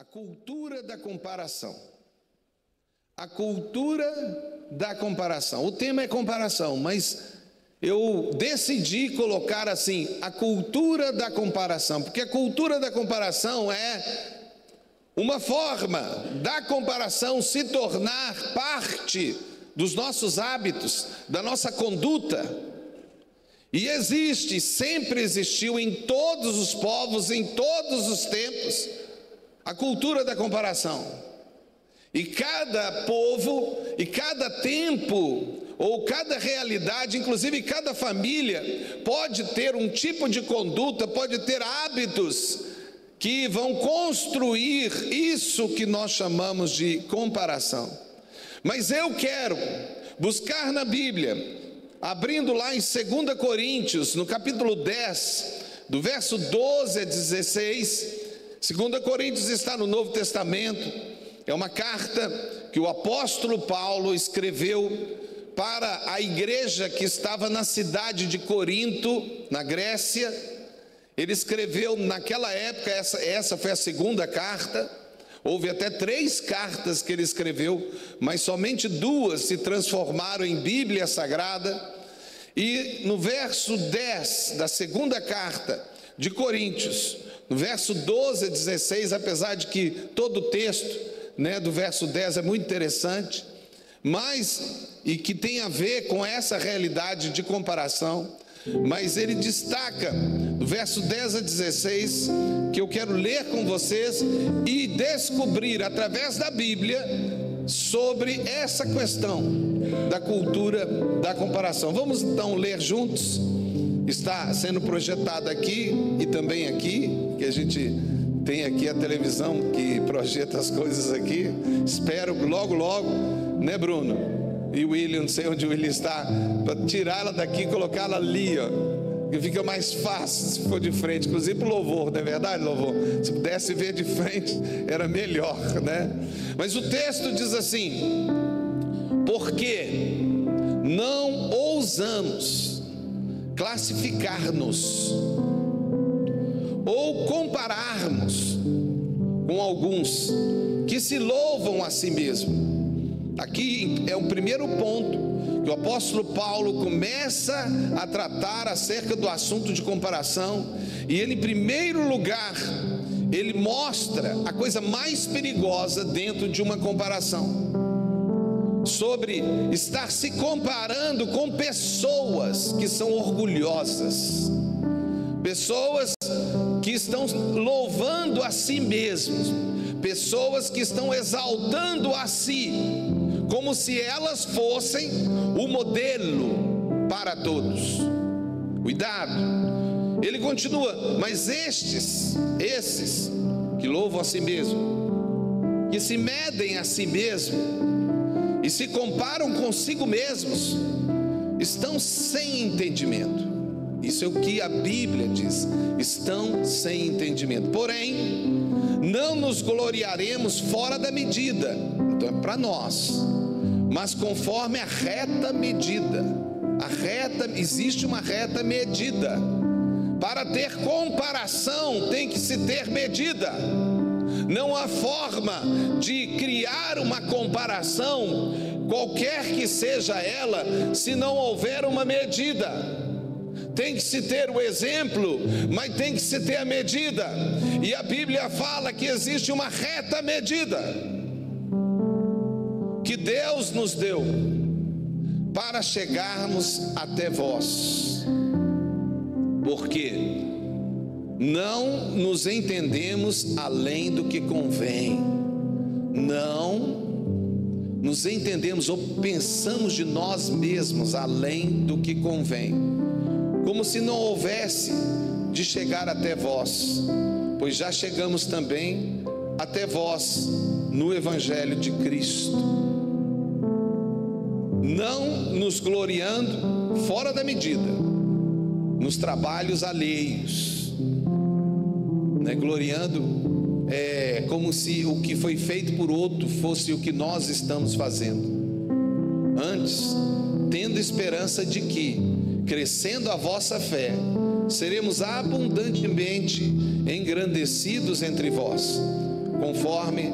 A cultura da comparação. A cultura da comparação. O tema é comparação, mas eu decidi colocar assim, a cultura da comparação, porque a cultura da comparação é uma forma da comparação se tornar parte dos nossos hábitos, da nossa conduta. E existe, sempre existiu em todos os povos, em todos os tempos, a cultura da comparação. E cada povo, e cada tempo, ou cada realidade, inclusive cada família, pode ter um tipo de conduta, pode ter hábitos que vão construir isso que nós chamamos de comparação. Mas eu quero buscar na Bíblia, abrindo lá em 2 Coríntios, no capítulo 10, do verso 12 a 16, 2 Coríntios está no Novo Testamento, é uma carta que o apóstolo Paulo escreveu para a igreja que estava na cidade de Corinto, na Grécia. Ele escreveu naquela época, essa foi a segunda carta, houve até 3 cartas que ele escreveu, mas somente 2 se transformaram em Bíblia Sagrada. E no verso 10 da segunda carta de Coríntios, no verso 12 a 16, apesar de que todo o texto, do verso 10 é muito interessante, mas, e que tem a ver com essa realidade de comparação, mas ele destaca, no verso 10 a 16, que eu quero ler com vocês e descobrir através da Bíblia sobre essa questão da cultura da comparação. Vamos então ler juntos. Está sendo projetado aqui e também aqui, que a gente tem aqui a televisão que projeta as coisas aqui. Espero logo, né, Bruno? E o William, não sei onde o William está, para tirar ela daqui e colocá-la ali, ó, que fica mais fácil se for de frente, inclusive para o louvor, não é verdade, louvor? Se pudesse ver de frente, era melhor, né? Mas o texto diz assim: porque não ousamos classificar-nos ou compararmos com alguns que se louvam a si mesmo. Aqui é o primeiro ponto que o apóstolo Paulo começa a tratar acerca do assunto de comparação, e ele, em primeiro lugar, ele mostra a coisa mais perigosa dentro de uma comparação, sobre estar se comparando com pessoas que são orgulhosas, pessoas que estão louvando a si mesmos, pessoas que estão exaltando a si, como se elas fossem o modelo para todos. Cuidado, ele continua, mas esses que louvam a si mesmo, que se medem a si mesmo e se comparam consigo mesmos, estão sem entendimento. Isso é o que a Bíblia diz, estão sem entendimento. Porém, não nos gloriaremos fora da medida, então é para nós, mas conforme a reta medida. Existe uma reta medida. Para ter comparação tem que se ter medida. Não há forma de criar uma comparação, qualquer que seja ela, se não houver uma medida. Tem que se ter o exemplo, mas tem que se ter a medida. E a Bíblia fala que existe uma reta medida que Deus nos deu para chegarmos até vós, porque não nos entendemos além do que convém, não nos entendemos ou pensamos de nós mesmos além do que convém, como se não houvesse de chegar até vós, pois já chegamos também até vós no Evangelho de Cristo, não nos gloriando fora da medida, nos trabalhos alheios, gloriando como se o que foi feito por outro fosse o que nós estamos fazendo. Antes, tendo esperança de que, crescendo a vossa fé, seremos abundantemente engrandecidos entre vós, conforme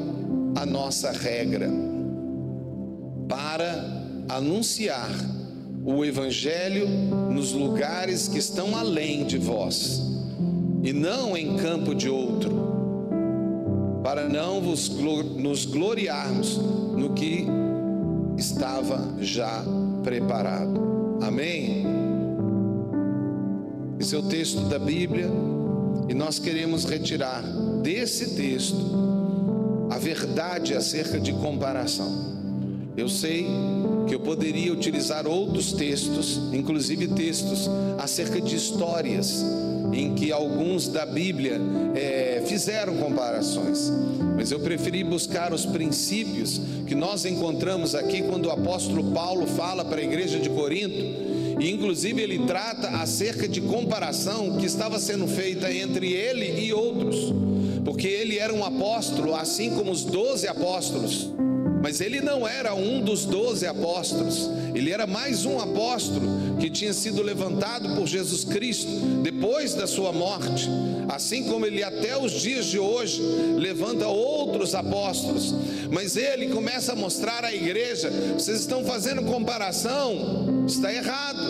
a nossa regra, para anunciar o Evangelho nos lugares que estão além de vós, e não em campo de outro, para não nos gloriarmos no que estava já preparado. Amém? Esse é o texto da Bíblia, e nós queremos retirar desse texto a verdade acerca de comparação. Eu sei que eu poderia utilizar outros textos, inclusive textos acerca de histórias, em que alguns da Bíblia fizeram comparações, mas eu preferi buscar os princípios que nós encontramos aqui quando o apóstolo Paulo fala para a igreja de Corinto, e inclusive ele trata acerca de comparação que estava sendo feita entre ele e outros, porque ele era um apóstolo assim como os 12 apóstolos, mas ele não era um dos 12 apóstolos, ele era mais um apóstolo que tinha sido levantado por Jesus Cristo depois da sua morte, assim como ele até os dias de hoje levanta outros apóstolos. Mas ele começa a mostrar à igreja: vocês estão fazendo comparação, está errado.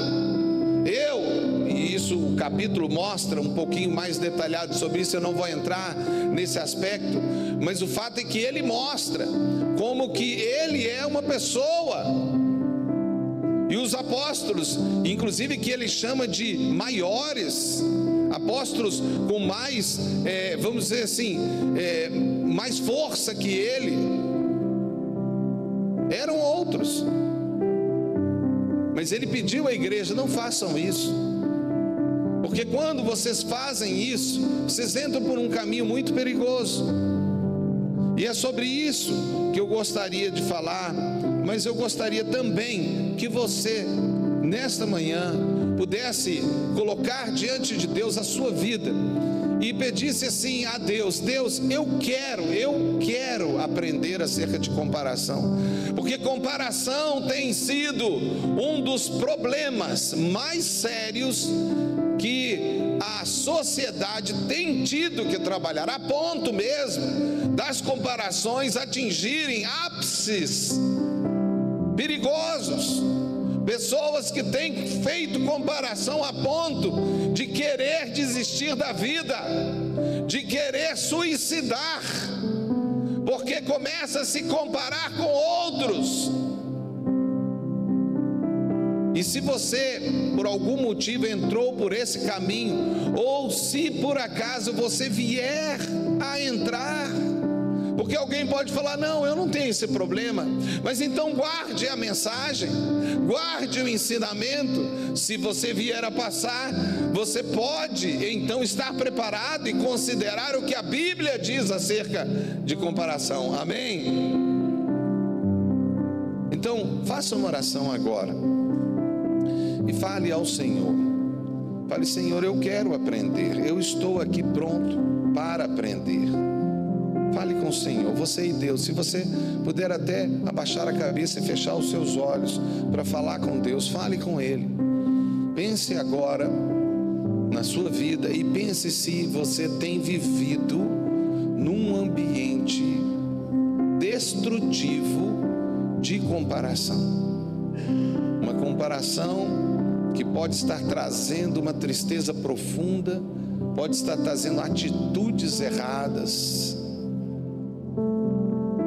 E isso o capítulo mostra um pouquinho mais detalhado sobre isso, eu não vou entrar nesse aspecto, mas o fato é que ele mostra como que ele é uma pessoa, e os apóstolos, inclusive, que ele chama de maiores, apóstolos com mais, vamos dizer assim, mais força que ele, eram outros. Mas ele pediu à igreja: não façam isso, porque quando vocês fazem isso, vocês entram por um caminho muito perigoso. E é sobre isso que eu gostaria de falar, mas eu gostaria também que você, nesta manhã, pudesse colocar diante de Deus a sua vida e pedisse assim a Deus: Deus, eu quero aprender acerca de comparação, porque comparação tem sido um dos problemas mais sérios que a sociedade tem tido que trabalhar, a ponto mesmo das comparações atingirem ápices perigosos. Pessoas que têm feito comparação a ponto de querer desistir da vida, de querer suicidar, porque começa a se comparar com outros. E se você por algum motivo entrou por esse caminho, ou se por acaso você vier a entrar, porque alguém pode falar: não, eu não tenho esse problema, mas então guarde a mensagem, guarde o ensinamento. Se você vier a passar, você pode então estar preparado e considerar o que a Bíblia diz acerca de comparação. Amém? Então faça uma oração agora e fale ao Senhor. Fale: Senhor, eu quero aprender, eu estou aqui pronto para aprender. Fale com o Senhor, você e Deus. Se você puder até abaixar a cabeça e fechar os seus olhos para falar com Deus, fale com Ele. Pense agora na sua vida e pense se você tem vivido num ambiente destrutivo de comparação. Uma comparação que pode estar trazendo uma tristeza profunda, pode estar trazendo atitudes erradas.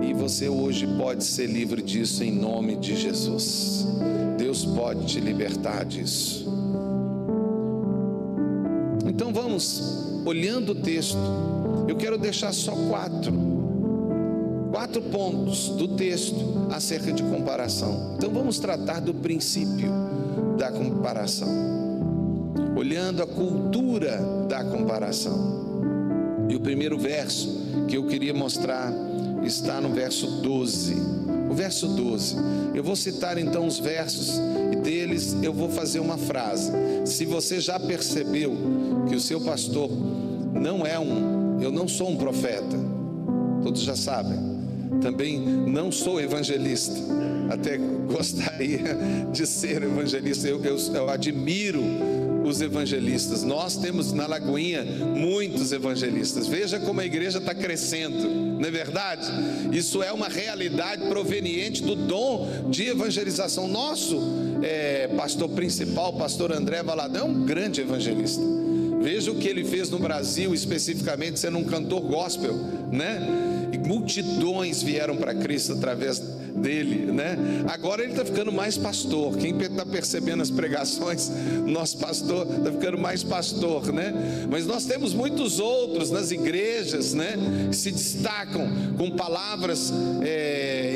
E você hoje pode ser livre disso em nome de Jesus. Deus pode te libertar disso. Então vamos, olhando o texto, eu quero deixar só quatro pontos do texto acerca de comparação. Então vamos tratar do princípio da comparação, olhando a cultura da comparação. E o primeiro verso que eu queria mostrar está no verso 12. O verso 12, eu vou citar então os versos e deles eu vou fazer uma frase. Se você já percebeu que o seu pastor não é eu não sou um profeta, todos já sabem, também não sou evangelista, até gostaria de ser evangelista. Eu admiro os evangelistas. Nós temos na Lagoinha muitos evangelistas. Veja como a igreja está crescendo, não é verdade? Isso é uma realidade proveniente do dom de evangelização. Nosso pastor principal, pastor André Valadão, é um grande evangelista. Veja o que ele fez no Brasil, especificamente sendo um cantor gospel, né? E multidões vieram para Cristo através dele, né? Agora ele está ficando mais pastor. Quem está percebendo as pregações, nosso pastor está ficando mais pastor, né? Mas nós temos muitos outros nas igrejas, né? Que se destacam com palavras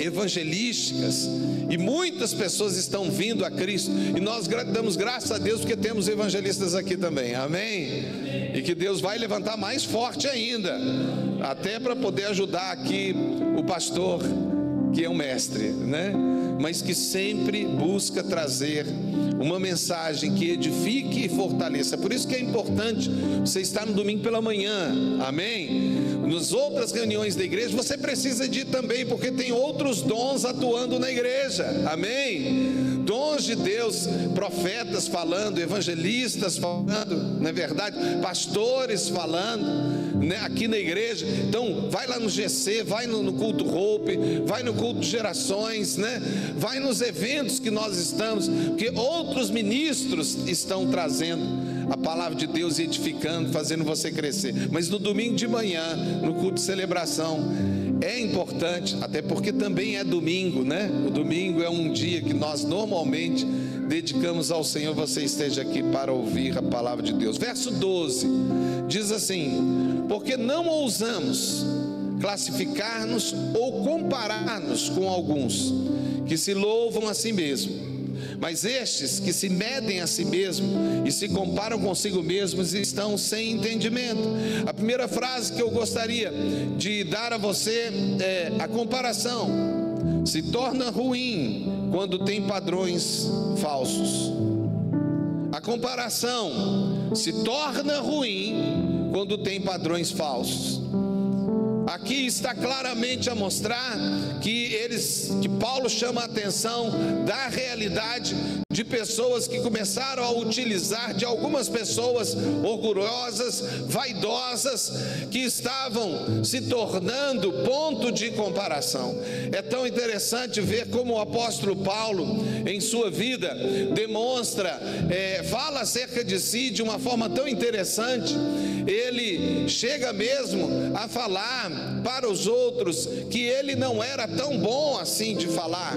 evangelísticas, e muitas pessoas estão vindo a Cristo, e nós damos graças a Deus porque temos evangelistas aqui também, amém? E que Deus vai levantar mais forte ainda, até para poder ajudar aqui o pastor, que é um mestre, né? Mas que sempre busca trazer uma mensagem que edifique e fortaleça. Por isso que é importante você estar no domingo pela manhã, amém? Nas outras reuniões da igreja você precisa de ir também, porque tem outros dons atuando na igreja, amém? Dons de Deus, profetas falando, evangelistas falando, não é verdade? Pastores falando, né? Aqui na igreja. Então vai lá no GC, vai no culto Hope, vai no culto de gerações, né? Vai nos eventos que nós estamos, porque outros ministros estão trazendo a palavra de Deus, edificando, fazendo você crescer. Mas no domingo de manhã, no culto de celebração, é importante, até porque também é domingo, né? O domingo é um dia que nós normalmente dedicamos ao Senhor. Você esteja aqui para ouvir a palavra de Deus. Verso 12 diz assim: porque não ousamos classificar-nos ou comparar-nos com alguns que se louvam a si mesmos, mas estes que se medem a si mesmos e se comparam consigo mesmos estão sem entendimento. A primeira frase que eu gostaria de dar a você é: a comparação se torna ruim quando tem padrões falsos. A comparação se torna ruim quando tem padrões falsos. Aqui está claramente a mostrar que Paulo chama a atenção da realidade de pessoas que começaram a utilizar de algumas pessoas orgulhosas, vaidosas, que estavam se tornando ponto de comparação. É tão interessante ver como o apóstolo Paulo, em sua vida, demonstra, fala acerca de si de uma forma tão interessante. Ele chega mesmo a falar para os outros que ele não era tão bom assim de falar.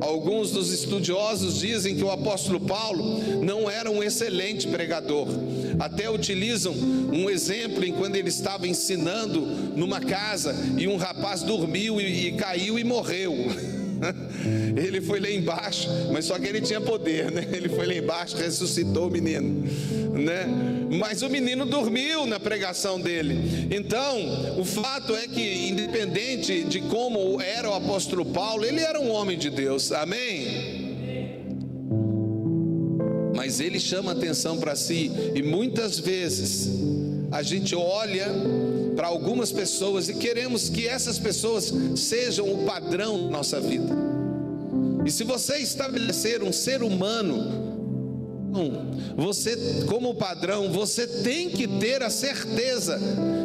Alguns dos estudiosos dizem que o apóstolo Paulo não era um excelente pregador. Até utilizam um exemplo em quando ele estava ensinando numa casa e um rapaz dormiu e caiu e morreu. Ele foi lá embaixo, mas só que ele tinha poder, né? Ele foi lá embaixo, ressuscitou o menino, né? Mas o menino dormiu na pregação dele. Então, o fato é que, independente de como era o apóstolo Paulo, ele era um homem de Deus, amém? Mas ele chama atenção para si, e muitas vezes a gente olha para algumas pessoas e queremos que essas pessoas sejam o padrão da nossa vida. E se você estabelecer um ser humano, você como padrão, você tem que ter a certeza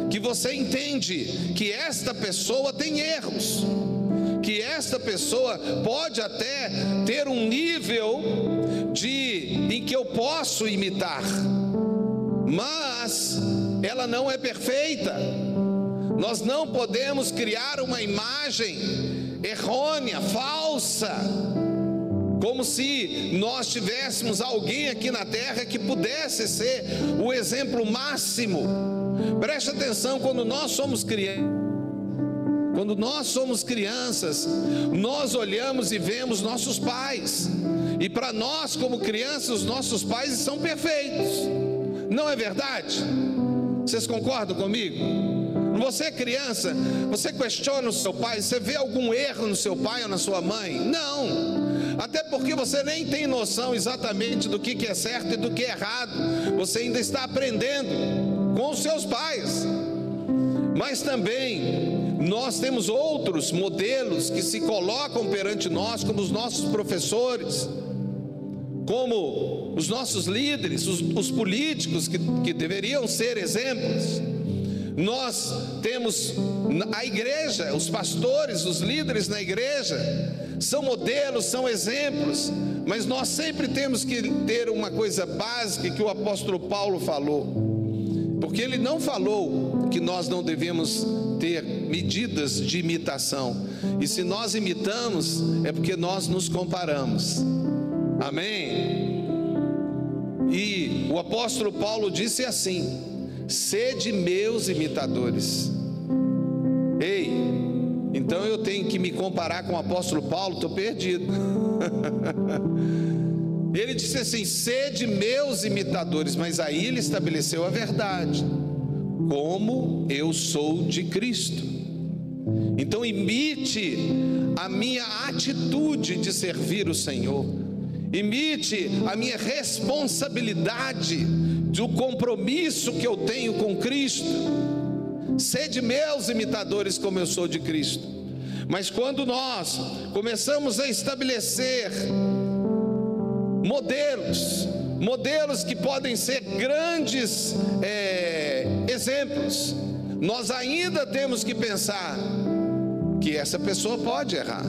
que você entende que esta pessoa tem erros, que esta pessoa pode até ter um nível em que eu posso imitar, mas ela não é perfeita. Nós não podemos criar uma imagem errônea, falsa, como se nós tivéssemos alguém aqui na terra que pudesse ser o exemplo máximo. Preste atenção, quando nós somos crianças, nós olhamos e vemos nossos pais, e para nós como crianças, os nossos pais são perfeitos, não é verdade? Vocês concordam comigo? Você é criança, você questiona o seu pai, você vê algum erro no seu pai ou na sua mãe? Não, até porque você nem tem noção exatamente do que é certo e do que é errado. Você ainda está aprendendo com os seus pais. Mas também nós temos outros modelos que se colocam perante nós, como os nossos professores, como os nossos líderes, os políticos que deveriam ser exemplos. Nós temos a igreja, os pastores, os líderes na igreja, são modelos, são exemplos, mas nós sempre temos que ter uma coisa básica que o apóstolo Paulo falou, porque ele não falou que nós não devemos ter medidas de imitação, e se nós imitamos, é porque nós nos comparamos, amém? E o apóstolo Paulo disse assim: sede meus imitadores. Ei, então eu tenho que me comparar com o apóstolo Paulo? Estou perdido. Ele disse assim: sede meus imitadores, mas aí ele estabeleceu a verdade, como eu sou de Cristo. Então imite a minha atitude de servir o Senhor, imite a minha responsabilidade, do compromisso que eu tenho com Cristo. Sede meus imitadores, como eu sou de Cristo. Mas quando nós começamos a estabelecer modelos que podem ser grandes exemplos, nós ainda temos que pensar que essa pessoa pode errar,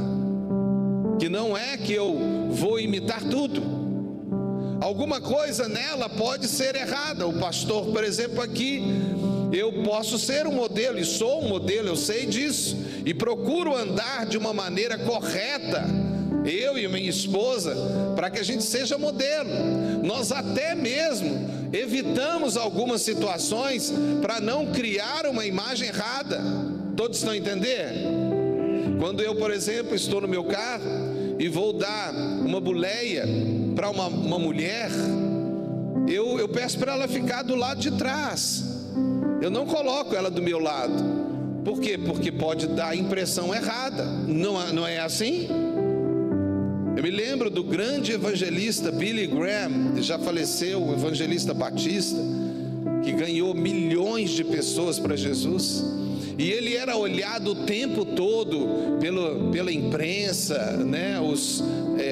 que não é que eu vou imitar tudo, alguma coisa nela pode ser errada. O pastor, por exemplo, aqui, eu posso ser um modelo, e sou um modelo, eu sei disso, e procuro andar de uma maneira correta, eu e minha esposa, para que a gente seja modelo. Nós até mesmo evitamos algumas situações para não criar uma imagem errada. Todos estão entendendo? Quando eu, por exemplo, estou no meu carro e vou dar uma boleia para uma mulher, eu peço para ela ficar do lado de trás, eu não coloco ela do meu lado. Por quê? Porque pode dar a impressão errada. Não é assim? Eu me lembro do grande evangelista Billy Graham, já faleceu, o evangelista batista, que ganhou milhões de pessoas para Jesus, e ele era olhado o tempo todo pela imprensa, né, os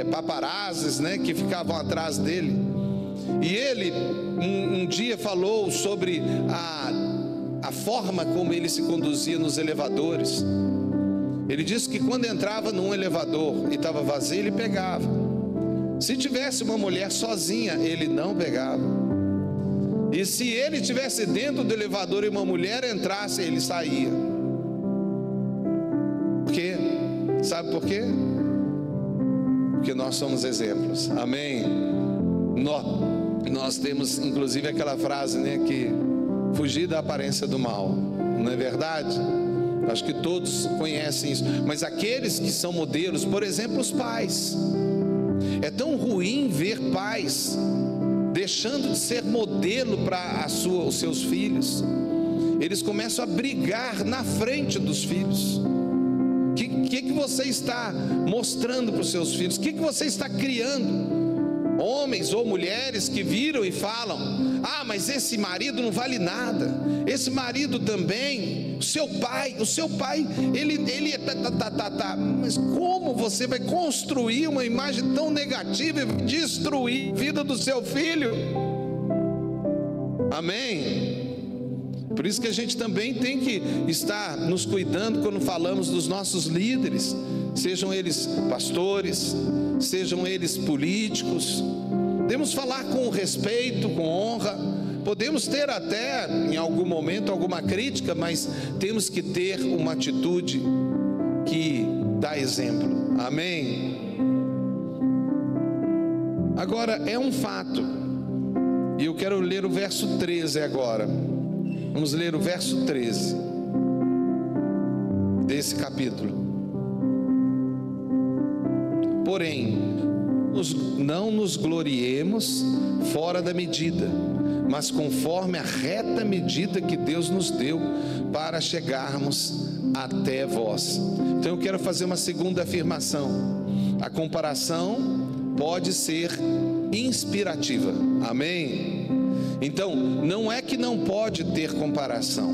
paparazzis, né, que ficavam atrás dele. E ele um dia falou sobre a forma como ele se conduzia nos elevadores. Ele disse que quando entrava num elevador e estava vazio, ele pegava. Se tivesse uma mulher sozinha, ele não pegava. E se ele estivesse dentro do elevador e uma mulher entrasse, ele saía. Por quê? Sabe por quê? Porque nós somos exemplos, amém? Nós temos inclusive aquela frase, né, que fugir da aparência do mal, não é verdade? Acho que todos conhecem isso. Mas aqueles que são modelos, por exemplo, os pais, é tão ruim ver pais deixando de ser modelo para os seus filhos. Eles começam a brigar na frente dos filhos. O que você está mostrando para os seus filhos? O que você está criando? Homens ou mulheres que viram e falam: ah, mas esse marido não vale nada, esse marido também, o seu pai, ele mas como você vai construir uma imagem tão negativa e destruir a vida do seu filho? Amém? Por isso que a gente também tem que estar nos cuidando quando falamos dos nossos líderes, sejam eles pastores, sejam eles políticos. Devemos falar com respeito, com honra. Podemos ter até em algum momento alguma crítica, mas temos que ter uma atitude que dá exemplo. Amém? Agora é um fato, e eu quero ler o verso 13 agora. Vamos ler o verso 13 desse capítulo. Porém, não nos gloriemos fora da medida, mas conforme a reta medida que Deus nos deu para chegarmos até vós. Então eu quero fazer uma segunda afirmação. A comparação pode ser inspirativa. Amém? Então, não é que não pode ter comparação,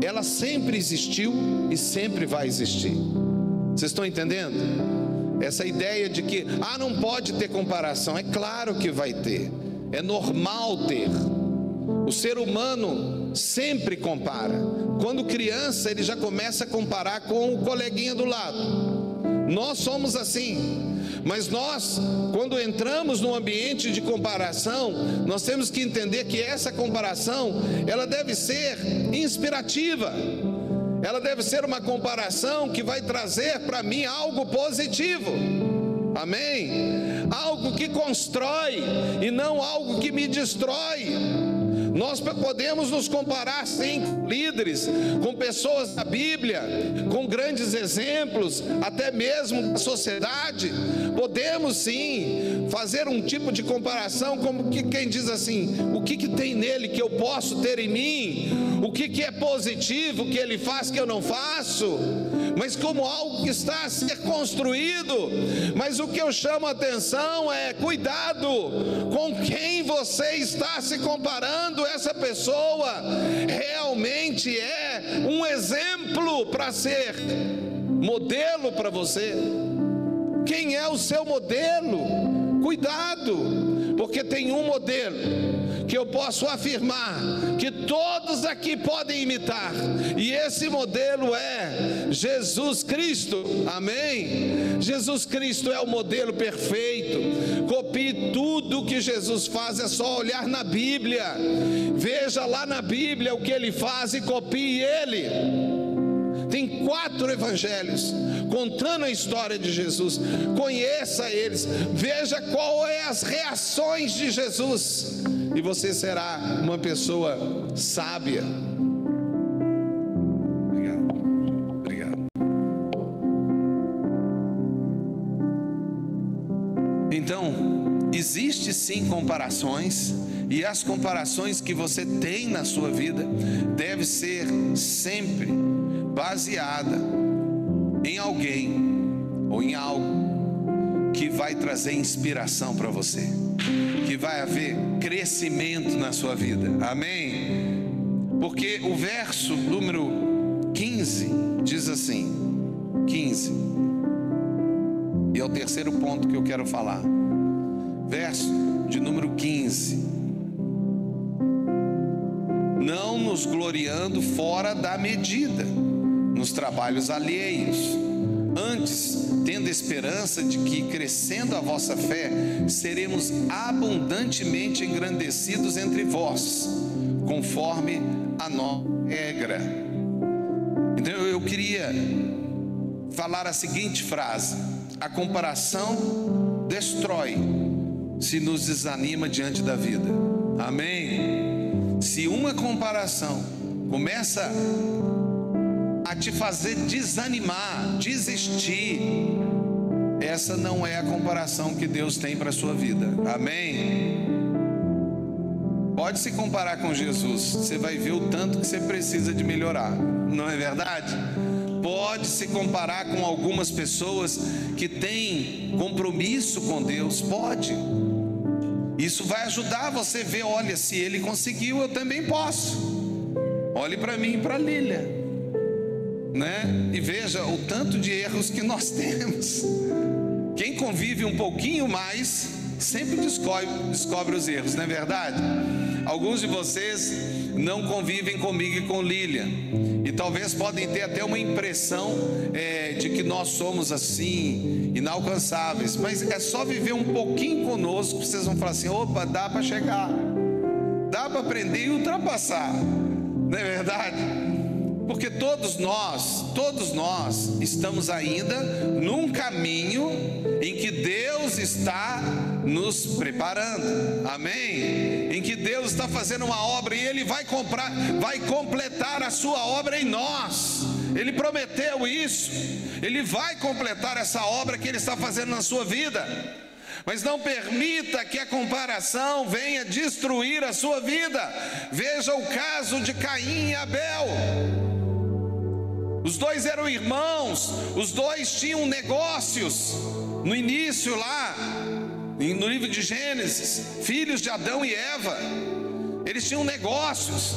ela sempre existiu e sempre vai existir. Vocês estão entendendo? essa ideia de que, não pode ter comparação. É claro que vai ter, é normal ter. O ser humano sempre compara. Quando criança, ele já começa a comparar com o coleguinha do lado. Nós somos assim. Mas nós, quando entramos num ambiente de comparação, nós temos que entender que essa comparação, ela deve ser inspirativa. Ela deve ser uma comparação que vai trazer para mim algo positivo. Amém? Algo que constrói e não algo que me destrói. Nós podemos nos comparar sim com líderes, com pessoas da Bíblia, com grandes exemplos, até mesmo da sociedade. Podemos sim fazer um tipo de comparação, como que quem diz assim: o que tem nele que eu posso ter em mim? O que é positivo que ele faz que eu não faço? Mas como algo que está a ser construído. Mas o que eu chamo a atenção é: cuidado com quem você está se comparando. Essa pessoa realmente é um exemplo para ser modelo para você. Quem é o seu modelo? Cuidado, porque tem um modelo que eu posso afirmar que todos aqui podem imitar, e esse modelo é Jesus Cristo. Amém? Jesus Cristo é o modelo perfeito. Copie tudo que Jesus faz, é só olhar na Bíblia. Veja lá na Bíblia o que ele faz e copie ele. Tem 4 evangelhos contando a história de Jesus. Conheça eles, veja qual é as reações de Jesus, e você será uma pessoa sábia. Obrigado. Então, existe sim comparações, e as comparações que você tem na sua vida deve ser sempre baseada em alguém ou em algo que vai trazer inspiração para você, que vai haver crescimento na sua vida. Amém? Porque o verso número 15 diz assim, 15, e é o terceiro ponto que eu quero falar. Verso de número 15: não nos gloriando fora da medida nos trabalhos alheios, antes tendo esperança de que, crescendo a vossa fé, seremos abundantemente engrandecidos entre vós, conforme a nossa regra. Então eu queria falar a seguinte frase: a comparação destrói se nos desanima diante da vida. Amém? Se uma comparação começa a te fazer desanimar, desistir, essa não é a comparação que Deus tem para a sua vida. Amém? Pode se comparar com Jesus, você vai ver o tanto que você precisa de melhorar, não é verdade? Pode se comparar com algumas pessoas que têm compromisso com Deus, pode. Isso vai ajudar você a ver: olha, se ele conseguiu, eu também posso. Olhe para mim e para a Lília, né? E veja o tanto de erros que nós temos. Quem convive um pouquinho mais sempre descobre os erros, não é verdade? Alguns de vocês não convivem comigo e com Lília, e talvez podem ter até uma impressão de que nós somos assim, inalcançáveis, mas é só viver um pouquinho conosco, vocês vão falar assim: opa, dá para chegar, dá para aprender e ultrapassar, não é verdade? Porque todos nós estamos ainda num caminho em que Deus está nos preparando. Amém? Em que Deus está fazendo uma obra e Ele vai completar a sua obra em nós. Ele prometeu isso. Ele vai completar essa obra que Ele está fazendo na sua vida. Mas não permita que a comparação venha destruir a sua vida. Veja o caso de Caim e Abel. Os dois eram irmãos, os dois tinham negócios. No início lá, no livro de Gênesis, filhos de Adão e Eva, eles tinham negócios.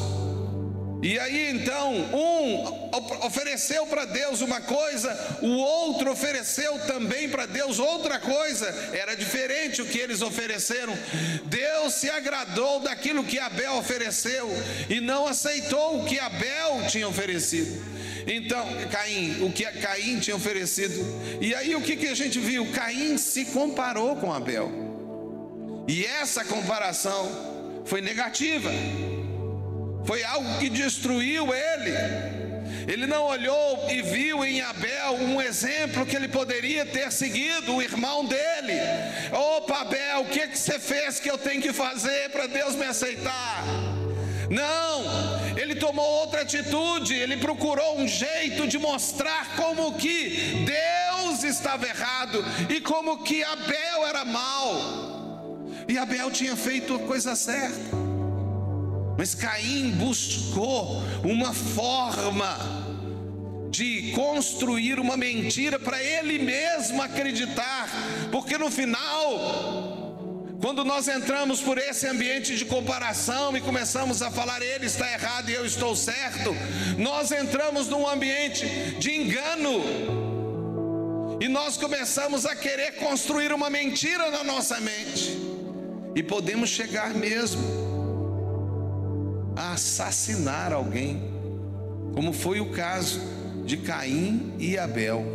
E aí então, um ofereceu para Deus uma coisa, o outro ofereceu também para Deus outra coisa. Era diferente o que eles ofereceram. Deus se agradou daquilo que Abel ofereceu e não aceitou o que Abel tinha oferecido. Então, o que Caim tinha oferecido. E aí o que a gente viu? Caim se comparou com Abel. E essa comparação foi negativa. Foi algo que destruiu ele. Ele não olhou e viu em Abel um exemplo que ele poderia ter seguido, o irmão dele. Opa, Abel, o que você fez que eu tenho que fazer para Deus me aceitar? Não, ele tomou outra atitude. Ele procurou um jeito de mostrar como que Deus estava errado e como que Abel era mau. E Abel tinha feito a coisa certa. Mas Caim buscou uma forma de construir uma mentira para ele mesmo acreditar, porque no final, quando nós entramos por esse ambiente de comparação e começamos a falar ele está errado e eu estou certo, nós entramos num ambiente de engano e nós começamos a querer construir uma mentira na nossa mente e podemos chegar mesmo a assassinar alguém, como foi o caso de Caim e Abel.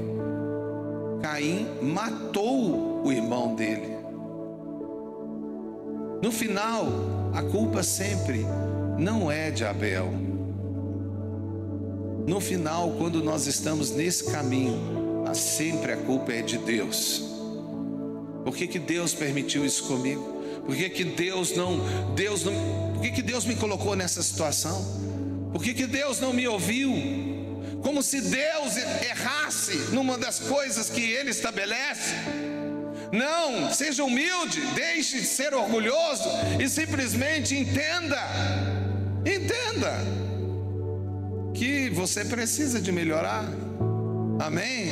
Caim matou o irmão dele. No final, a culpa sempre não é de Abel. No final, quando nós estamos nesse caminho, sempre a culpa é de Deus. Por que Deus permitiu isso comigo? Por que Deus me colocou nessa situação? Por que Deus não me ouviu? Como se Deus errasse numa das coisas que Ele estabelece. Não, seja humilde, deixe de ser orgulhoso e simplesmente entenda que você precisa de melhorar. Amém?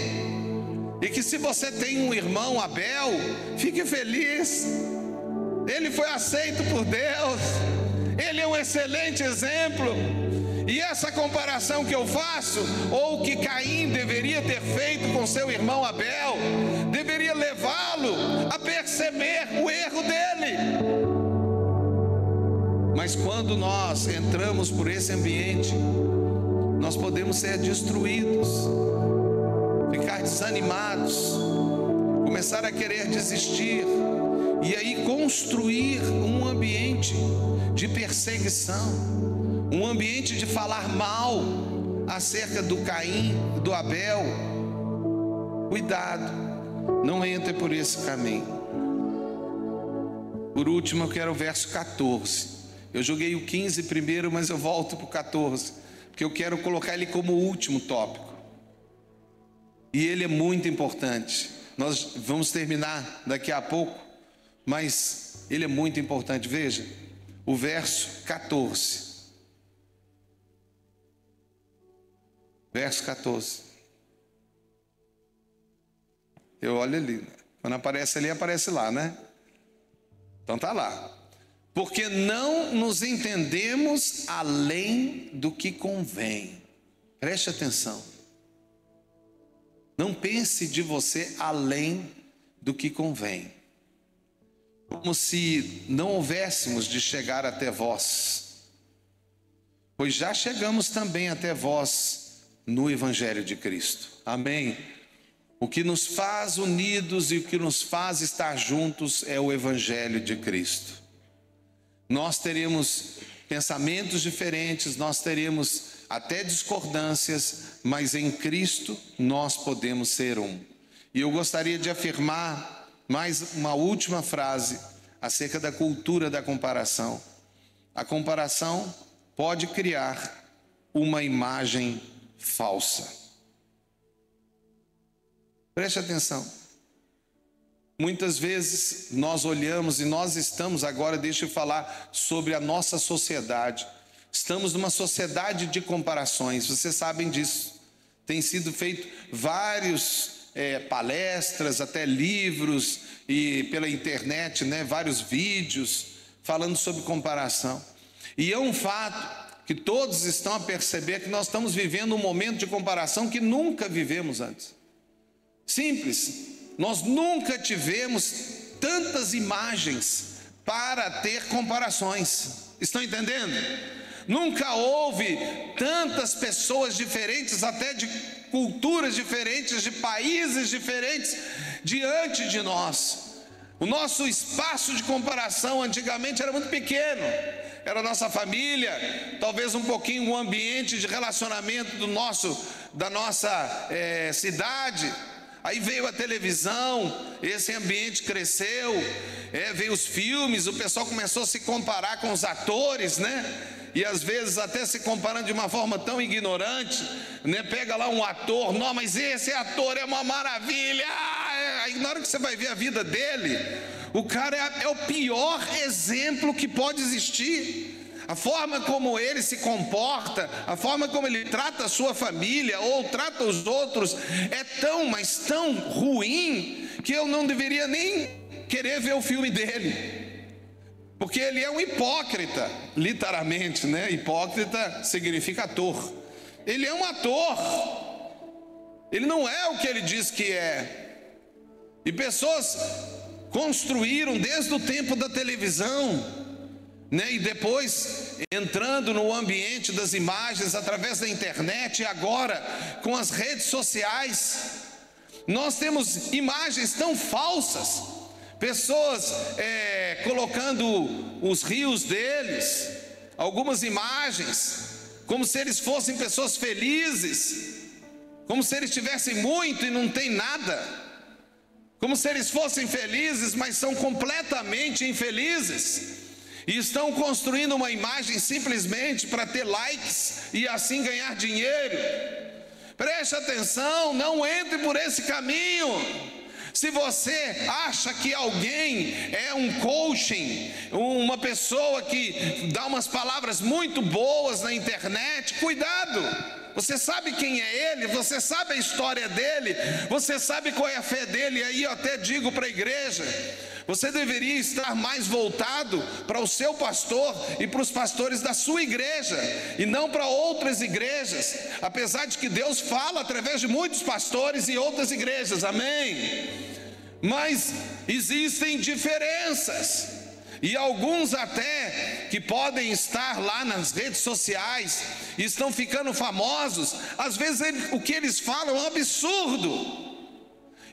E que se você tem um irmão Abel, fique feliz. Ele foi aceito por Deus. Ele é um excelente exemplo. E essa comparação que eu faço, ou que Caim deveria ter feito com seu irmão Abel, deveria levá-lo a perceber o erro dele. Mas quando nós entramos por esse ambiente, nós podemos ser destruídos, ficar desanimados, começar a querer desistir, e aí construir um ambiente de perseguição, um ambiente de falar mal acerca do Caim, do Abel. Cuidado, não entre por esse caminho. Por último, eu quero o verso 14. Eu joguei o 15 primeiro, mas eu volto para o 14, porque eu quero colocar ele como o último tópico. E ele é muito importante. Nós vamos terminar daqui a pouco, mas ele é muito importante. Veja, o verso 14. Verso 14. Eu olho ali. Quando aparece ali, aparece lá, né? Então tá lá. Porque não nos entendemos além do que convém. Preste atenção. Não pense de você além do que convém. Como se não houvéssemos de chegar até vós. Pois já chegamos também até vós no Evangelho de Cristo. Amém? O que nos faz unidos e o que nos faz estar juntos é o Evangelho de Cristo. Nós teremos pensamentos diferentes, nós teremos até discordâncias, mas em Cristo nós podemos ser um. E eu gostaria de afirmar mais uma última frase acerca da cultura da comparação. A comparação pode criar uma imagem falsa. Preste atenção. Muitas vezes nós olhamos e nós estamos agora, deixa eu falar sobre a nossa sociedade. Estamos numa sociedade de comparações, vocês sabem disso. Tem sido feito vários palestras, até livros e pela internet, né, vários vídeos falando sobre comparação. E é um fato que todos estão a perceber que nós estamos vivendo um momento de comparação que nunca vivemos antes. Simples, nós nunca tivemos tantas imagens para ter comparações. Estão entendendo? Nunca houve tantas pessoas diferentes, até de culturas diferentes, de países diferentes, diante de nós. O nosso espaço de comparação antigamente era muito pequeno. Era a nossa família, talvez um pouquinho o ambiente de relacionamento da nossa cidade. Aí veio a televisão, esse ambiente cresceu, veio os filmes, o pessoal começou a se comparar com os atores, né? E às vezes até se comparando de uma forma tão ignorante, né? Pega lá um ator, não, mas esse ator é uma maravilha. Aí na hora que você vai ver a vida dele, o cara é o pior exemplo que pode existir. A forma como ele se comporta, a forma como ele trata a sua família ou trata os outros é tão, mas tão ruim que eu não deveria nem querer ver o filme dele. Porque ele é um hipócrita, literalmente, né? Hipócrita significa ator. Ele é um ator. Ele não é o que ele diz que é. E pessoas construíram desde o tempo da televisão, né? E depois entrando no ambiente das imagens através da internet, e agora com as redes sociais, nós temos imagens tão falsas, pessoas colocando os rios deles, algumas imagens, como se eles fossem pessoas felizes, como se eles tivessem muito e não tem nada, como se eles fossem felizes, mas são completamente infelizes. E estão construindo uma imagem simplesmente para ter likes e assim ganhar dinheiro. Preste atenção, não entre por esse caminho. Se você acha que alguém é um coaching, uma pessoa que dá umas palavras muito boas na internet, cuidado. Você sabe quem é ele, você sabe a história dele, você sabe qual é a fé dele. E aí eu até digo para a igreja, você deveria estar mais voltado para o seu pastor e para os pastores da sua igreja, e não para outras igrejas, apesar de que Deus fala através de muitos pastores e outras igrejas, amém? Mas existem diferenças, e alguns até que podem estar lá nas redes sociais e estão ficando famosos, às vezes o que eles falam é um absurdo.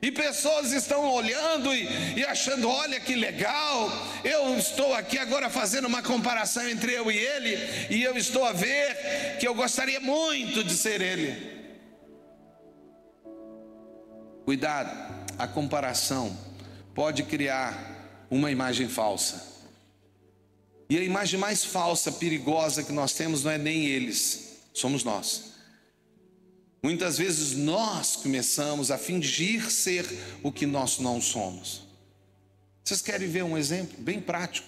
E pessoas estão olhando e achando, olha que legal, eu estou aqui agora fazendo uma comparação entre eu e ele, e eu estou a ver que eu gostaria muito de ser ele. Cuidado, a comparação pode criar uma imagem falsa. E a imagem mais falsa, perigosa que nós temos não é nem eles, somos nós. Muitas vezes nós começamos a fingir ser o que nós não somos. Vocês querem ver um exemplo bem prático?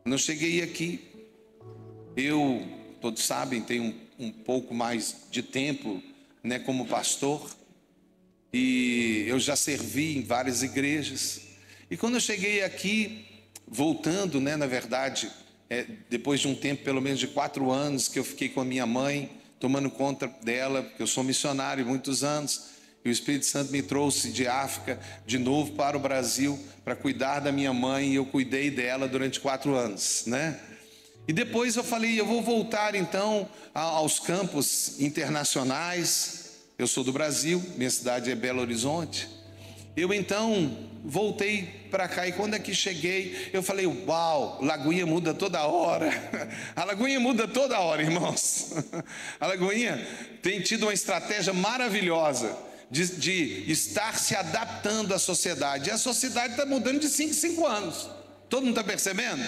Quando eu cheguei aqui, todos sabem, tenho um pouco mais de tempo, né, como pastor, e eu já servi em várias igrejas. E quando eu cheguei aqui, voltando, né, na verdade, depois de um tempo, pelo menos de 4 anos, que eu fiquei com a minha mãe, tomando conta dela, porque eu sou missionário há muitos anos, e o Espírito Santo me trouxe de África de novo para o Brasil para cuidar da minha mãe, e eu cuidei dela durante 4 anos, né? E depois eu falei, eu vou voltar então aos campos internacionais. Eu sou do Brasil, minha cidade é Belo Horizonte. Eu então voltei para cá, e quando aqui cheguei, eu falei, uau, Lagoinha muda toda hora. A Lagoinha muda toda hora, irmãos. A Lagoinha tem tido uma estratégia maravilhosa de estar se adaptando à sociedade. E a sociedade está mudando de 5 em 5 anos. Todo mundo está percebendo?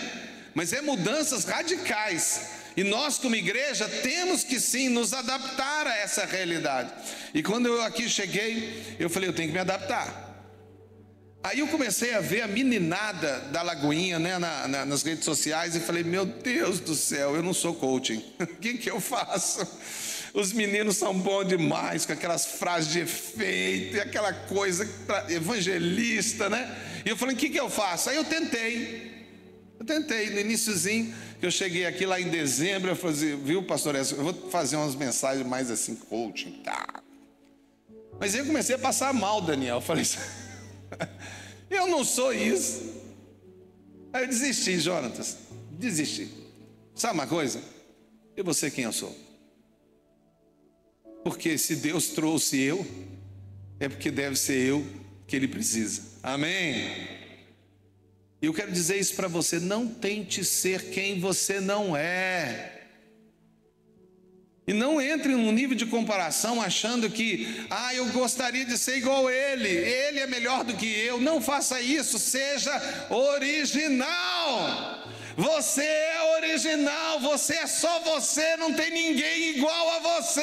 Mas é mudanças radicais. E nós, como igreja, temos que sim nos adaptar a essa realidade. E quando eu aqui cheguei, eu falei, eu tenho que me adaptar. Aí eu comecei a ver a meninada da Lagoinha, né, nas redes sociais, e falei, meu Deus do céu, eu não sou coaching, o que eu faço? Os meninos são bons demais, com aquelas frases de efeito, e aquela coisa evangelista, né? E eu falei, o que eu faço? Aí eu tentei, no iniciozinho, que eu cheguei aqui lá em dezembro, eu falei, viu, pastor, eu vou fazer umas mensagens mais assim, coaching, tá? Mas eu comecei a passar mal, Daniel. Eu falei, eu não sou isso. Aí eu desisti, Jonatas, desisti. Sabe uma coisa? Eu vou ser quem eu sou. Porque se Deus trouxe eu, é porque deve ser eu que Ele precisa. Amém? E eu quero dizer isso para você: não tente ser quem você não é. E não entre num nível de comparação achando que, eu gostaria de ser igual a ele é melhor do que eu. Não faça isso, seja original. Você é original, você é só você, não tem ninguém igual a você.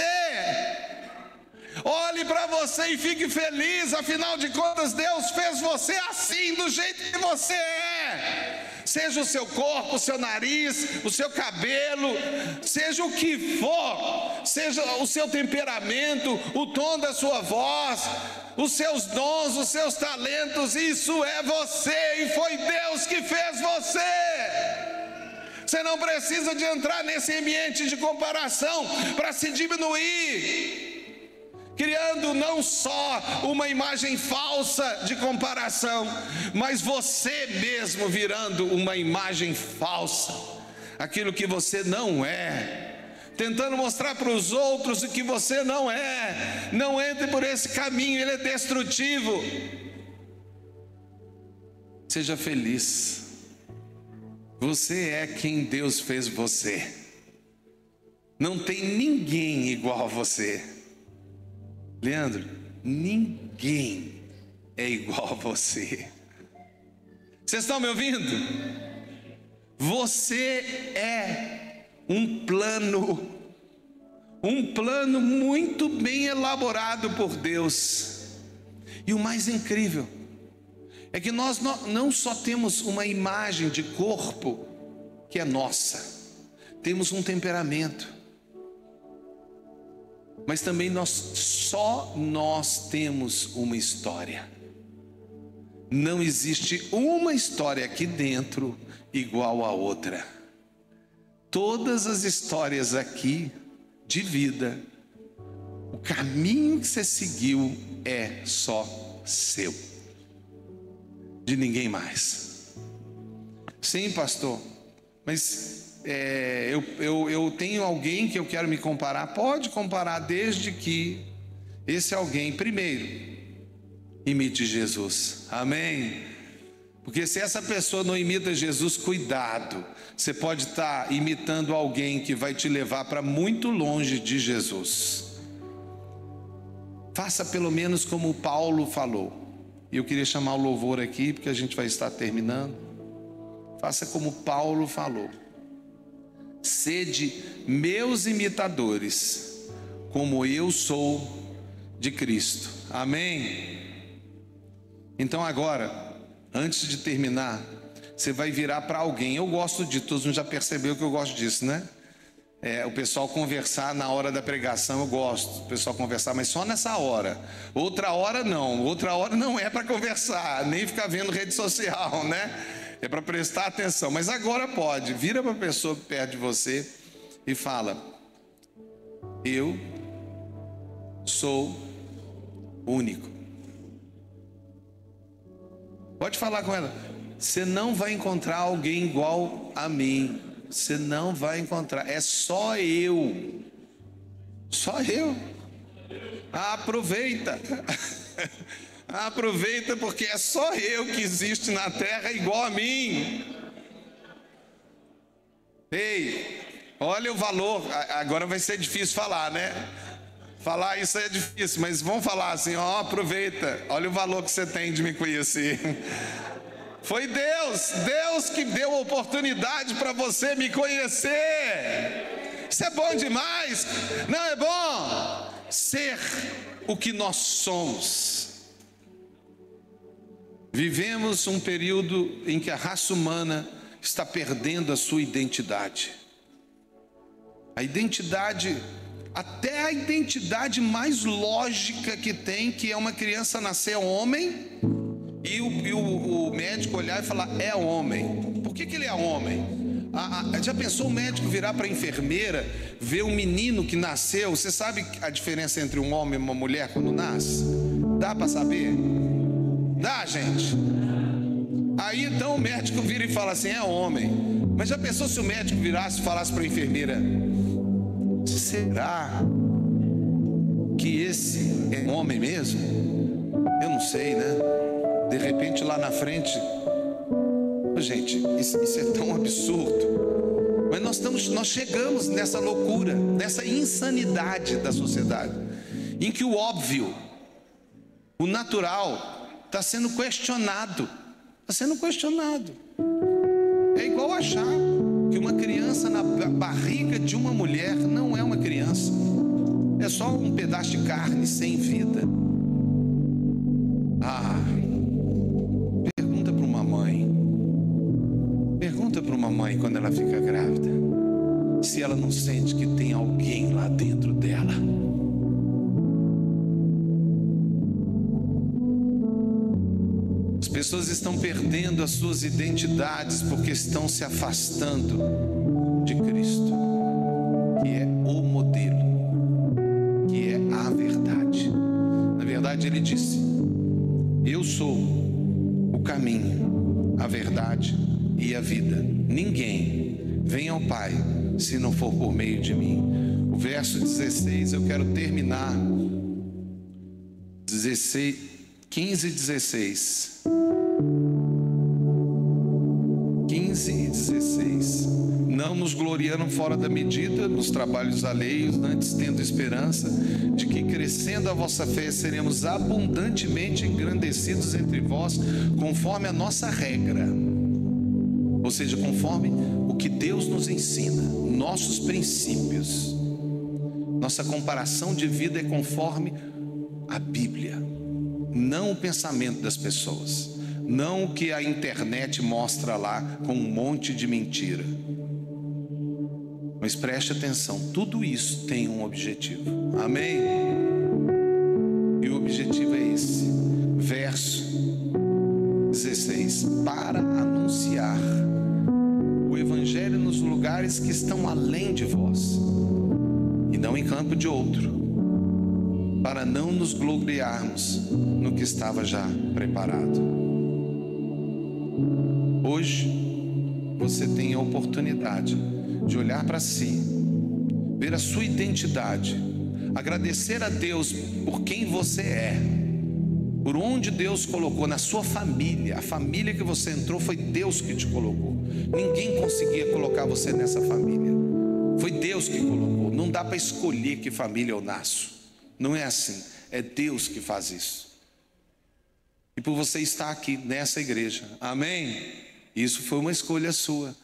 Olhe para você e fique feliz, afinal de contas Deus fez você assim, do jeito que você é. Seja o seu corpo, o seu nariz, o seu cabelo, seja o que for, seja o seu temperamento, o tom da sua voz, os seus dons, os seus talentos, isso é você e foi Deus que fez você. Você não precisa de entrar nesse ambiente de comparação para se diminuir, criando não só uma imagem falsa de comparação, mas você mesmo virando uma imagem falsa, aquilo que você não é, tentando mostrar para os outros o que você não é. Não entre por esse caminho, ele é destrutivo. Seja feliz, você é quem Deus fez você, não tem ninguém igual a você. Leandro, ninguém é igual a você. Vocês estão me ouvindo? Você é um plano muito bem elaborado por Deus. E o mais incrível é que nós não só temos uma imagem de corpo que é nossa, temos um temperamento, mas também só nós temos uma história. Não existe uma história aqui dentro igual a outra. Todas as histórias aqui de vida, o caminho que você seguiu é só seu, de ninguém mais. Sim, pastor, mas eu tenho alguém que eu quero me comparar. Pode comparar, desde que esse alguém primeiro imite Jesus. Amém? Porque se essa pessoa não imita Jesus, cuidado, você pode estar imitando alguém que vai te levar para muito longe de Jesus. Faça pelo menos como Paulo falou. E eu queria chamar o louvor aqui, porque a gente vai estar terminando. Faça como Paulo falou: sede meus imitadores, como eu sou de Cristo. Amém? Então agora, antes de terminar, você vai virar para alguém. Eu gosto de, todos já percebeu que eu gosto disso, né? O pessoal conversar na hora da pregação, eu gosto. O pessoal conversar, mas só nessa hora. Outra hora não é para conversar, nem ficar vendo rede social, né? É para prestar atenção, mas agora pode. Vira para a pessoa perto de você e fala: eu sou único. Pode falar com ela: você não vai encontrar alguém igual a mim. Você não vai encontrar, é só eu. Só eu. Aproveita. Aproveita, porque é só eu que existe na terra igual a mim. Ei, olha o valor. Agora vai ser difícil falar, né? Falar isso é difícil, mas vamos falar assim: aproveita, olha o valor que você tem de me conhecer. Foi Deus que deu a oportunidade para você me conhecer. Isso é bom demais. Não é bom ser o que nós somos. Vivemos um período em que a raça humana está perdendo a sua identidade. A identidade, até a identidade mais lógica que tem, que é uma criança nascer homem e o médico olhar e falar: é homem. Por que ele é homem? Já pensou o médico virar para a enfermeira, ver um menino que nasceu? Você sabe a diferença entre um homem e uma mulher quando nasce? Dá para saber? Dá, gente? Aí então o médico vira e fala assim: é homem. Mas já pensou se o médico virasse e falasse para a enfermeira: será que esse é homem mesmo? Eu não sei, né? De repente lá na frente, gente, isso é tão absurdo. Mas nós chegamos nessa loucura, nessa insanidade da sociedade, em que o óbvio, o natural, está sendo questionado. Está sendo questionado. É igual achar que uma criança na barriga de uma mulher não é uma criança. É só um pedaço de carne sem vida. Pergunta para uma mãe. Pergunta para uma mãe quando ela fica grávida, se ela não sente que tem alguém lá dentro dela. As pessoas estão perdendo as suas identidades porque estão se afastando de Cristo, que é o modelo, que é a verdade. Na verdade, ele disse: eu sou o caminho, a verdade e a vida. Ninguém vem ao Pai se não for por meio de mim. O verso 16, eu quero terminar. 15 e 16. 15 e 16. Não nos gloriando fora da medida nos trabalhos alheios, antes tendo esperança de que, crescendo a vossa fé, seremos abundantemente engrandecidos entre vós, conforme a nossa regra, ou seja, conforme o que Deus nos ensina, nossos princípios. Nossa comparação de vida é conforme a Bíblia, não o pensamento das pessoas, não o que a internet mostra lá com um monte de mentira. Mas preste atenção, tudo isso tem um objetivo. Amém? E o objetivo é esse. Verso 16: para anunciar o Evangelho nos lugares que estão além de vós, e não em campo de outro, para não nos gloriarmos no que estava já preparado. Hoje você tem a oportunidade de olhar para si, ver a sua identidade, agradecer a Deus por quem você é, por onde Deus colocou na sua família. A família que você entrou foi Deus que te colocou. Ninguém conseguia colocar você nessa família, foi Deus que colocou. Não dá para escolher que família eu nasço, não é assim, é Deus que faz isso. E por você estar aqui nessa igreja, amém? Isso foi uma escolha sua.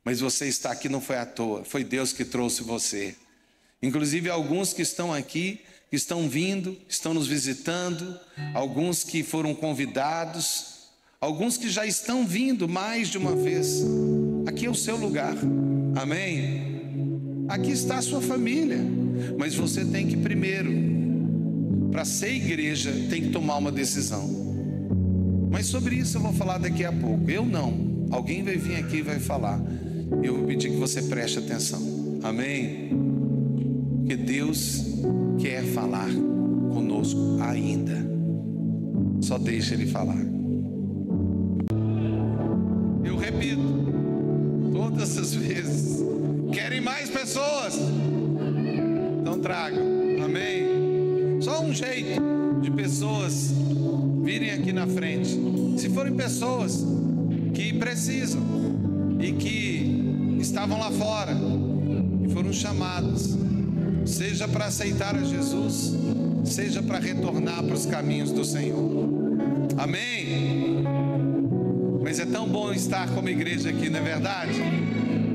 Mas você está aqui não foi à toa, foi Deus que trouxe você. Inclusive alguns que estão aqui, que estão vindo, estão nos visitando, alguns que foram convidados, alguns que já estão vindo mais de uma vez. Aqui é o seu lugar, amém? Aqui está a sua família, mas você tem que primeiro, para ser igreja, tem que tomar uma decisão. Mas sobre isso eu vou falar daqui a pouco. Eu não, alguém vai vir aqui e vai falar. Eu vou pedir que você preste atenção, amém? Porque Deus quer falar conosco ainda, só deixa Ele falar. Eu repito, todas as vezes, querem mais pessoas? Então tragam, amém? Só um jeito de pessoas virem aqui na frente, se forem pessoas que precisam e que estavam lá fora e foram chamadas, seja para aceitar a Jesus, seja para retornar para os caminhos do Senhor, amém? Mas é tão bom estar como igreja aqui, não é verdade?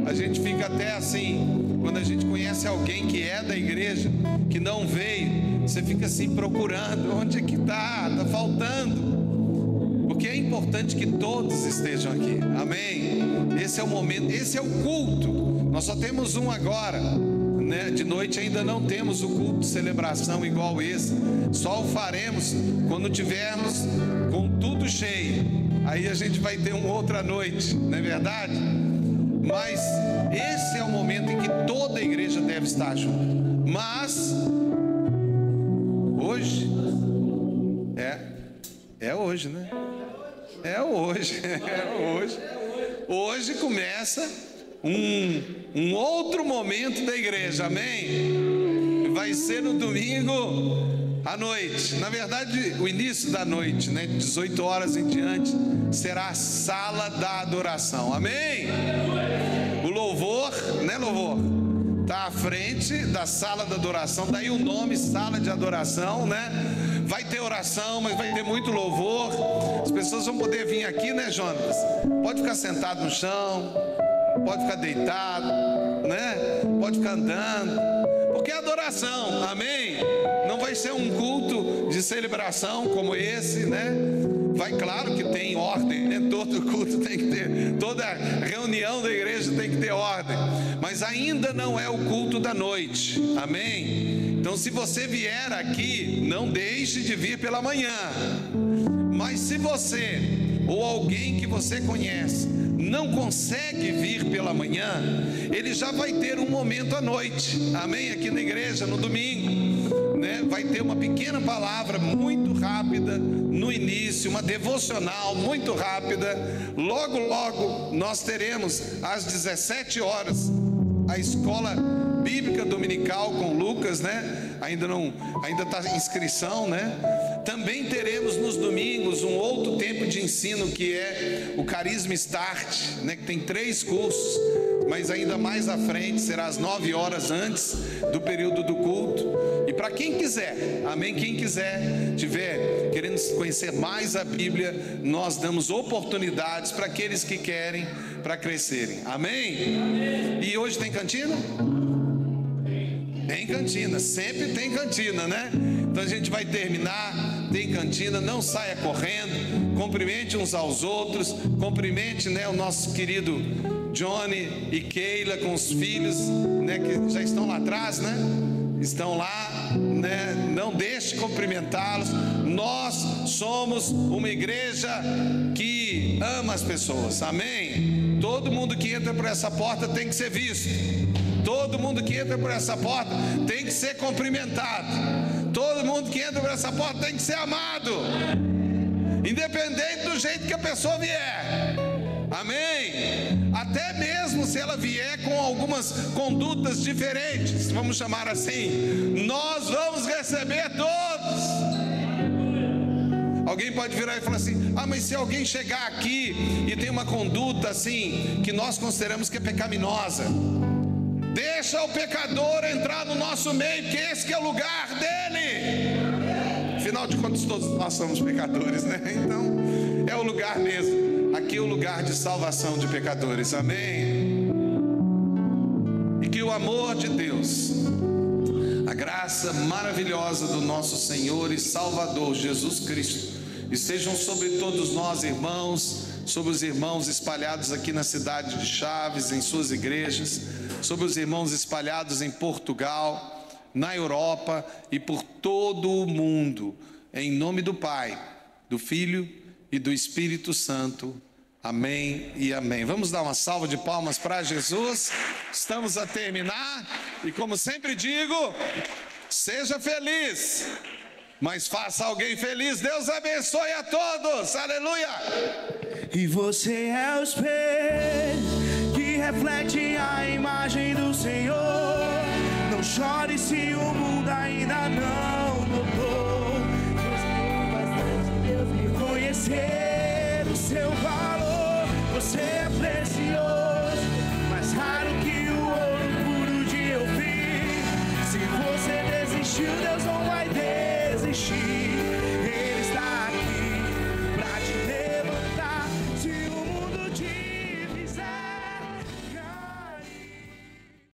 A gente fica até assim, quando a gente conhece alguém que é da igreja, que não veio, você fica assim procurando, onde é que está faltando, porque é importante que todos estejam aqui, amém? Esse é o momento, esse é o culto. Nós só temos um agora, né? De noite ainda não temos o culto de celebração igual esse, só o faremos quando tivermos com tudo cheio. Aí a gente vai ter uma outra noite, não é verdade? mas esse é o momento em que toda a igreja deve estar junto. Mas hoje é hoje, né? É hoje. Hoje começa um outro momento da igreja, amém? Vai ser no domingo à noite. Na verdade, o início da noite, né? 18 horas em diante, será a sala da adoração, amém? O louvor, né, louvor? Está à frente da sala da adoração, daí o nome, sala de adoração, né? Vai ter oração, mas vai ter muito louvor. As pessoas vão poder vir aqui, né, Jonas? Pode ficar sentado no chão, pode ficar deitado, né? Pode ficar andando, porque é adoração, amém? Não vai ser um culto de celebração como esse, né? Vai, claro que tem ordem, né? Todo culto tem que ter, toda reunião da igreja tem que ter ordem, mas ainda não é o culto da noite, amém? Então, se você vier aqui, não deixe de vir pela manhã. Mas se você ou alguém que você conhece não consegue vir pela manhã, ele já vai ter um momento à noite, amém? Aqui na igreja, no domingo, né? Vai ter uma pequena palavra muito rápida no início, uma devocional muito rápida. Logo, logo nós teremos às 17 horas a escola bíblica dominical com Lucas, né? Ainda está em inscrição, né? Também teremos nos domingos um outro tempo de ensino que é o Carisma Start, né? Que tem 3 cursos, mas ainda mais à frente, será às 9 horas antes do período do culto. E para quem quiser, amém? Quem quiser, tiver querendo conhecer mais a Bíblia, nós damos oportunidades para aqueles que querem, para crescerem, amém? E hoje tem cantina? Tem cantina, sempre tem cantina, né? Então a gente vai terminar, tem cantina, não saia correndo, cumprimente uns aos outros, cumprimente, né, o nosso querido Johnny e Keila com os filhos, né, que já estão lá atrás, né? Estão lá, né? Não deixe de cumprimentá-los. Nós somos uma igreja que ama as pessoas, amém? Todo mundo que entra por essa porta tem que ser visto. Todo mundo que entra por essa porta tem que ser cumprimentado. Todo mundo que entra por essa porta tem que ser amado, independente do jeito que a pessoa vier, amém? Até mesmo se ela vier com algumas condutas diferentes, vamos chamar assim, nós vamos receber todos. Alguém pode virar e falar assim: ah, mas se alguém chegar aqui e tem uma conduta assim, que nós consideramos que é pecaminosa, deixa o pecador entrar no nosso meio, que esse que é o lugar dele. Afinal de contas, todos nós somos pecadores, né? Então, é o lugar mesmo. Aqui é o lugar de salvação de pecadores, amém? E que o amor de Deus, a graça maravilhosa do nosso Senhor e Salvador Jesus Cristo, estejam sobre todos nós, irmãos, sobre os irmãos espalhados aqui na cidade de Chaves, em suas igrejas, sobre os irmãos espalhados em Portugal, na Europa e por todo o mundo, em nome do Pai, do Filho e do Espírito Santo. Amém e amém. Vamos dar uma salva de palmas para Jesus. Estamos a terminar e, como sempre digo, seja feliz, mas faça alguém feliz. Deus abençoe a todos, aleluia. E você é o espelho que reflete a imagem do Senhor. Não chore se o mundo